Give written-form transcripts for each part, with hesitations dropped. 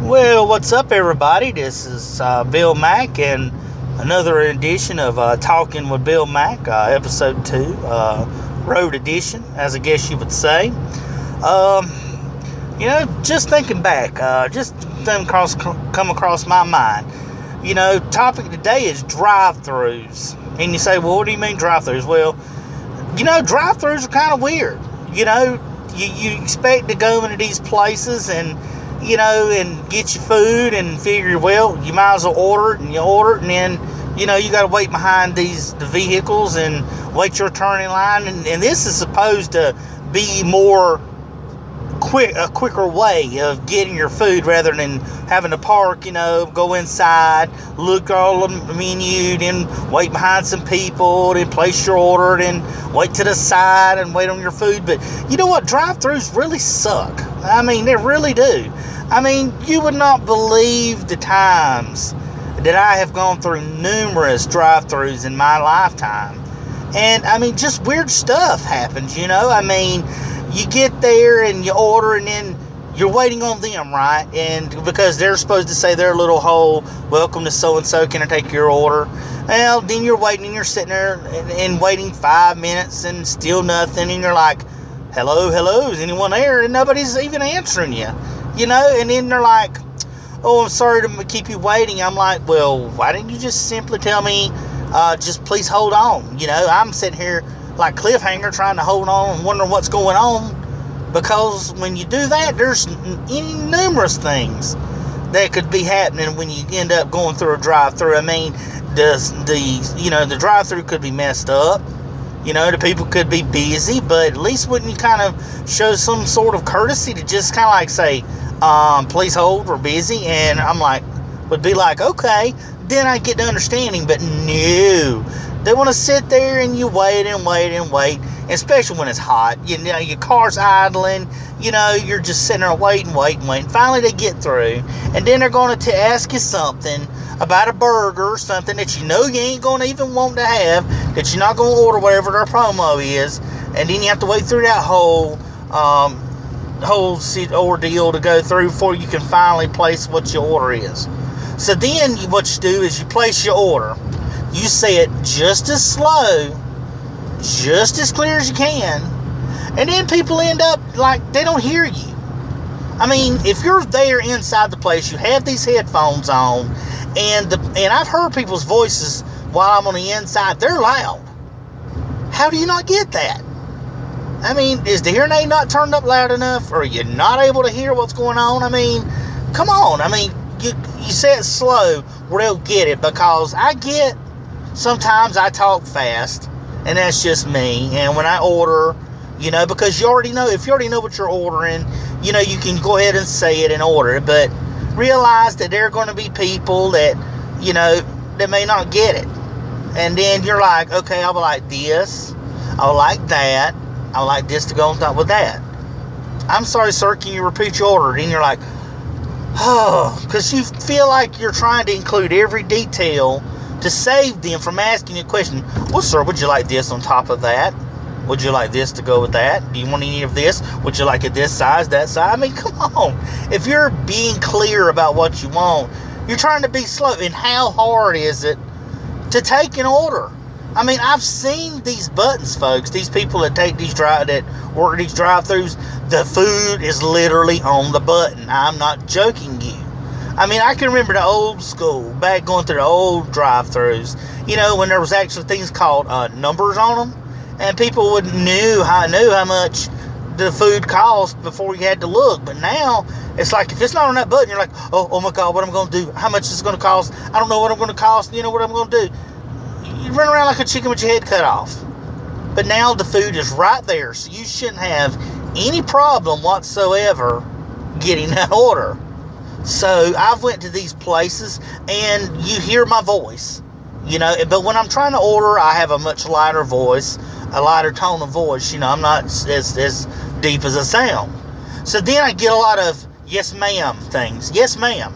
Well, what's up, everybody? This is Bill Mack, and another edition of Talking with Bill Mack, episode 2, road edition, as I guess you would say. Just thinking back, just come across my mind. Topic today is drive-thrus, and you say, well, what do you mean drive-thrus? Well, drive-thrus are kind of weird. You expect to go into these places and get your food and figure, well, you might as well order it, and you order it, and then, you got to wait behind the vehicles and wait your turn in line, and this is supposed to be a quicker way of getting your food rather than having to park, go inside, look all the menu, then wait behind some people, then place your order, then wait to the side and wait on your food. But you know what? Drive-thrus really suck. I mean, they really do. I mean, you would not believe the times that I have gone through numerous drive-thrus in my lifetime. And, I mean, just weird stuff happens, I mean, you get there and you order, and then you're waiting on them, right? And because they're supposed to say their little whole, welcome to so-and-so, can I take your order? Well, then you're waiting, and you're sitting there and waiting 5 minutes and still nothing. And you're like, hello, is anyone there? And nobody's even answering you, And then they're like, oh, I'm sorry to keep you waiting. I'm like, well, why didn't you just simply tell me, just please hold on? I'm sitting here like cliffhanger trying to hold on and wondering what's going on, because when you do that, there's numerous things that could be happening when you end up going through a drive-thru. I mean, the drive-thru could be messed up, the people could be busy, but at least wouldn't you kind of show some sort of courtesy to just kind of like say, please hold, we're busy? And I'm like, would be like, okay, then I get the understanding. But no, they want to sit there and you wait and wait and wait, especially when it's hot. Your car's idling, you're just sitting there waiting. Finally, they get through, and then they're going to ask you something about a burger or something that you ain't going to even want to have, that you're not going to order, whatever their promo is, and then you have to wait through that whole ordeal to go through before you can finally place what your order is. So then what you do is you place your order. You say it just as slow, just as clear as you can, and then people end up like they don't hear you. I mean, if you're there inside the place, you have these headphones on, and I've heard people's voices while I'm on the inside. They're loud. How do you not get that? I mean, is the hearing aid not turned up loud enough? Or are you not able to hear what's going on? I mean, come on. I mean, you say it slow where they'll get it, because sometimes I talk fast, and that's just me. And when I order, because if you already know what you're ordering, you can go ahead and say it and order it. But realize that there are going to be people that, that may not get it. And then you're like, okay, I would like this, I would like that, I would like this to go on top with that. I'm sorry, sir, can you repeat your order? And you're like, oh, because you feel like you're trying to include every detail to save them from asking you a question. Well, sir, would you like this on top of that? Would you like this to go with that? Do you want any of this? Would you like it this size, that size? I mean, come on. If you're being clear about what you want, you're trying to be slow. And how hard is it to take an order? I mean, I've seen these buttons, folks. These people that work these drive-thrus, the food is literally on the button. I'm not joking you. I mean, I can remember the old school, back going through the old drive-thrus, when there was actually things called numbers on them, and people knew how much the food cost before you had to look. But now, it's like, if it's not on that button, you're like, oh my God, what am I going to do? How much is it going to cost? I don't know what I'm going to cost. What I'm going to do? You run around like a chicken with your head cut off. But now the food is right there, so you shouldn't have any problem whatsoever getting that order. So I've went to these places, and you hear my voice, but when I'm trying to order, I have a much lighter voice, a lighter tone of voice. I'm not as deep as I sound. So then I get a lot of yes ma'am things. Yes ma'am.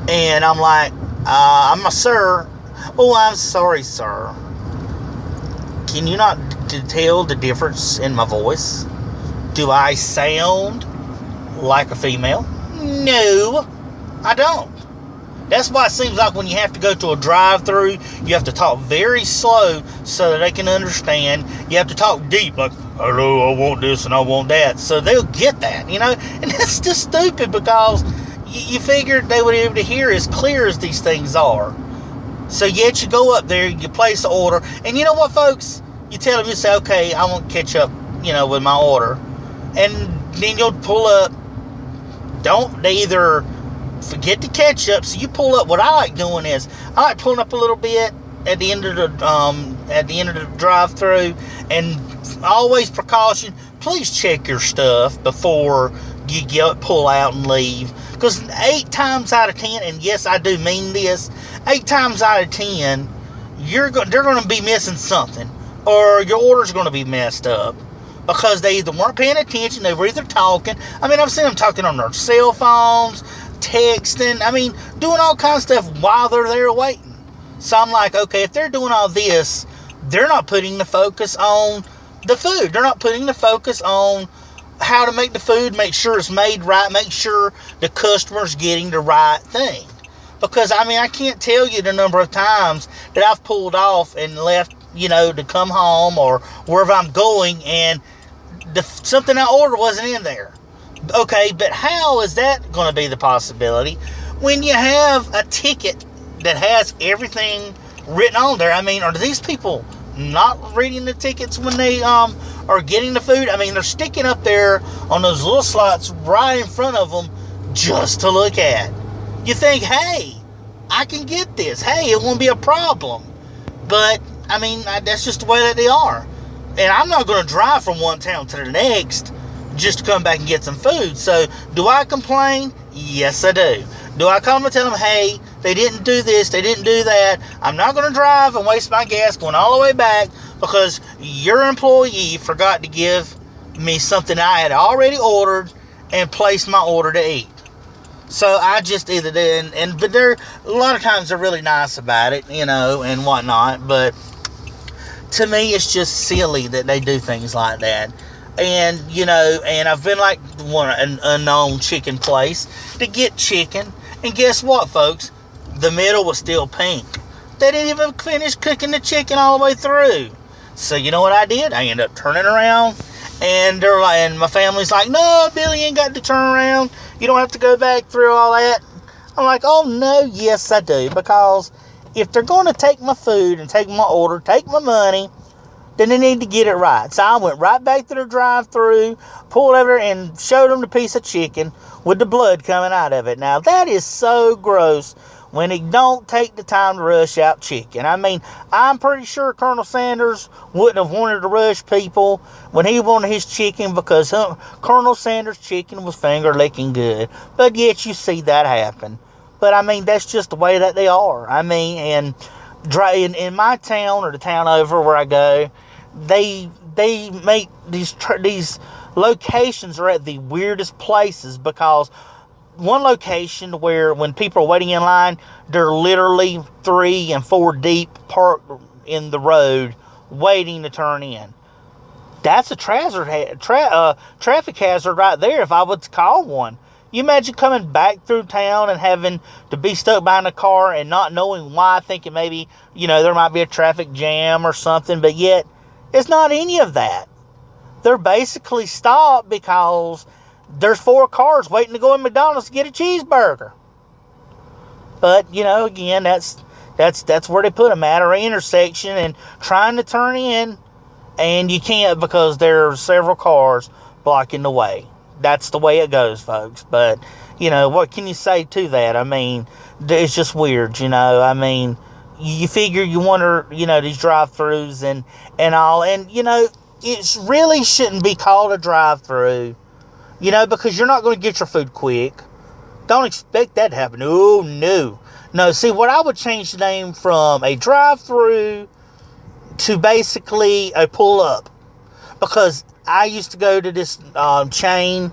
And I'm like, I'm a sir. Oh, I'm sorry, sir. Can you not tell the difference in my voice? Do I sound like a female? No, I don't. That's why it seems like when you have to go to a drive-thru, you have to talk very slow so that they can understand. You have to talk deep, like, hello, I want this and I want that. So they'll get that, you know? And that's just stupid because you figured they would be able to hear as clear as these things are. So yet you go up there, you place the order, and you know what, folks? You tell them, you say, okay, I want ketchup, you know, with my order. And then you'll pull up. They either forget the ketchup, so you pull up. What I like doing is I like pulling up a little bit at the end of the drive-through, and always precaution. Please check your stuff before you pull out and leave, because 8 times out of 10, and yes, I do mean this, 8 times out of 10, they're going to be missing something, or your order's going to be messed up. Because they either weren't paying attention, they were either talking. I mean, I've seen them talking on their cell phones, texting, doing all kinds of stuff while they're there waiting. So I'm like, okay, if they're doing all this, they're not putting the focus on the food. They're not putting the focus on how to make the food, make sure it's made right, make sure the customer's getting the right thing. Because, I can't tell you the number of times that I've pulled off and left, to come home or wherever I'm going, and something I ordered wasn't in there. Okay, but how is that going to be the possibility when you have a ticket that has everything written on there? Are these people not reading the tickets when they are getting the food? They're sticking up there on those little slots right in front of them just to look at. You think, hey, I can get this. Hey, it won't be a problem. But, that's just the way that they are. And I'm not going to drive from one town to the next just to come back and get some food. So, do I complain? Yes, I do. Do I call them and tell them, hey, they didn't do this, they didn't do that. I'm not going to drive and waste my gas going all the way back because your employee forgot to give me something I had already ordered and placed my order to eat. So I just either did, but they're a lot of times they're really nice about it, and whatnot. But to me, it's just silly that they do things like that. And and I've been like an unknown chicken place to get chicken, and guess what, folks? The middle was still pink. They didn't even finish cooking the chicken all the way through. So you know what I did? I ended up turning around. And they're like, and my family's like, no, Billy ain't got to turn around. You don't have to go back through all that. I'm like, oh no, yes I do. Because if they're going to take my food and take my order, take my money, then they need to get it right. So I went right back to the drive-thru, pulled over and showed them the piece of chicken with the blood coming out of it. Now that is so gross when it don't take the time to rush out chicken. I'm pretty sure Colonel Sanders wouldn't have wanted to rush people when he wanted his chicken because Colonel Sanders' chicken was finger-licking good. But yet you see that happen. But, that's just the way that they are. And in my town or the town over where I go, they make these locations are at the weirdest places because one location where when people are waiting in line, they're literally 3 and 4 deep parked in the road waiting to turn in. That's a traffic hazard right there if I would call one. You imagine coming back through town and having to be stuck behind a car and not knowing why, thinking maybe, there might be a traffic jam or something, but yet it's not any of that. They're basically stopped because there's 4 cars waiting to go in McDonald's to get a cheeseburger. But, again, that's where they put them at, or intersection, and trying to turn in, and you can't because there are several cars blocking the way. That's the way it goes, folks. But, what can you say to that? It's just weird, you figure you wonder, these drive-thrus and all, and, it really shouldn't be called a drive-thru. Because you're not going to get your food quick. Don't expect that to happen. Oh, no. No, see, what I would change the name from a drive-thru to basically a pull-up. Because I used to go to this chain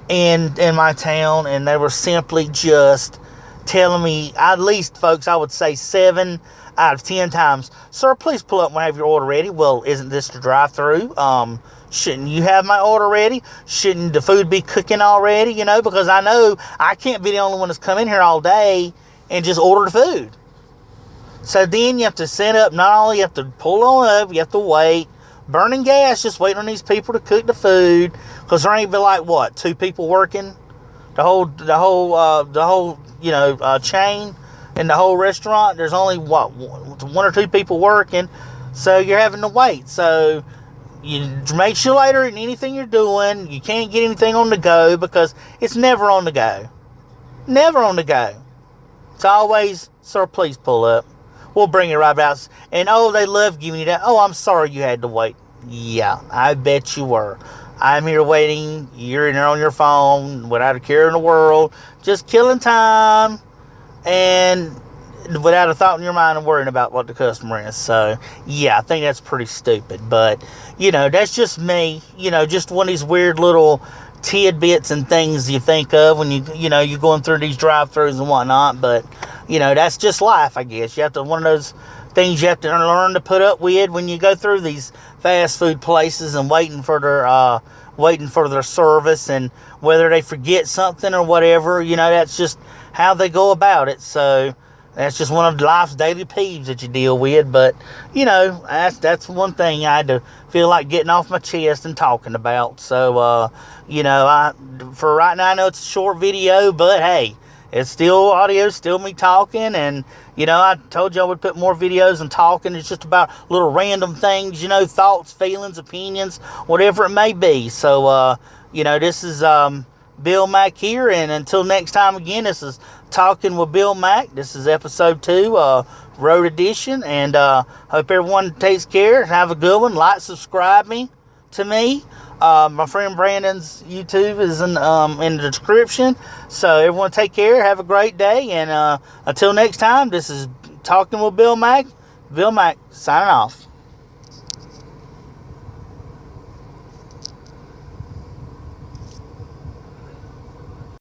in my town, and they were simply just telling me, at least, folks, I would say 7 out of 10 times, sir, please pull up when I have your order ready. Well, isn't this the drive-thru? Shouldn't you have my order ready? Shouldn't the food be cooking already? You know, because I know I can't be the only one that's come in here all day and just order the food. So then you have to set up, not only you have to pull on up, you have to wait, burning gas, just waiting on these people to cook the food. Because there ain't been like, what, 2 people working? The whole chain in the whole restaurant, there's only, what, 1 or 2 people working. So you're having to wait. So you make sure later in anything you're doing, you can't get anything on the go because it's never on the go. Never on the go. It's always, sir, please pull up. We'll bring it right out. And, oh, they love giving you that. Oh, I'm sorry you had to wait. Yeah, I bet you were. I'm here waiting. You're in there on your phone without a care in the world. Just killing time. And without a thought in your mind and worrying about what the customer is. So, yeah, I think that's pretty stupid. But, you know, that's just me. You know, just one of these weird little tidbits and things you think of when you're going through these drive-thrus and whatnot. But, you know, that's just life, I guess. You have to, one of those things you have to learn to put up with when you go through these fast food places and waiting for their service, and whether they forget something or whatever, you know, that's just how they go about it. So that's just one of life's daily peeves that you deal with. But, you know, that's one thing I had to feel like getting off my chest and talking about. So, you know, for right now, I know it's a short video, but hey, it's still audio, still me talking. And, you know, I told you I would put more videos and talking. It's just about little random things, you know, thoughts, feelings, opinions, whatever it may be. So, you know, this is Bill Mack here. And until next time again, this is Talking with Bill Mack. This is episode 2, Road Edition. And hope everyone takes care. Have a good one. Like, subscribe to me. My friend Brandon's YouTube is in the description. So everyone take care. Have a great day. And until next time, this is Talking with Bill Mack. Bill Mack signing off.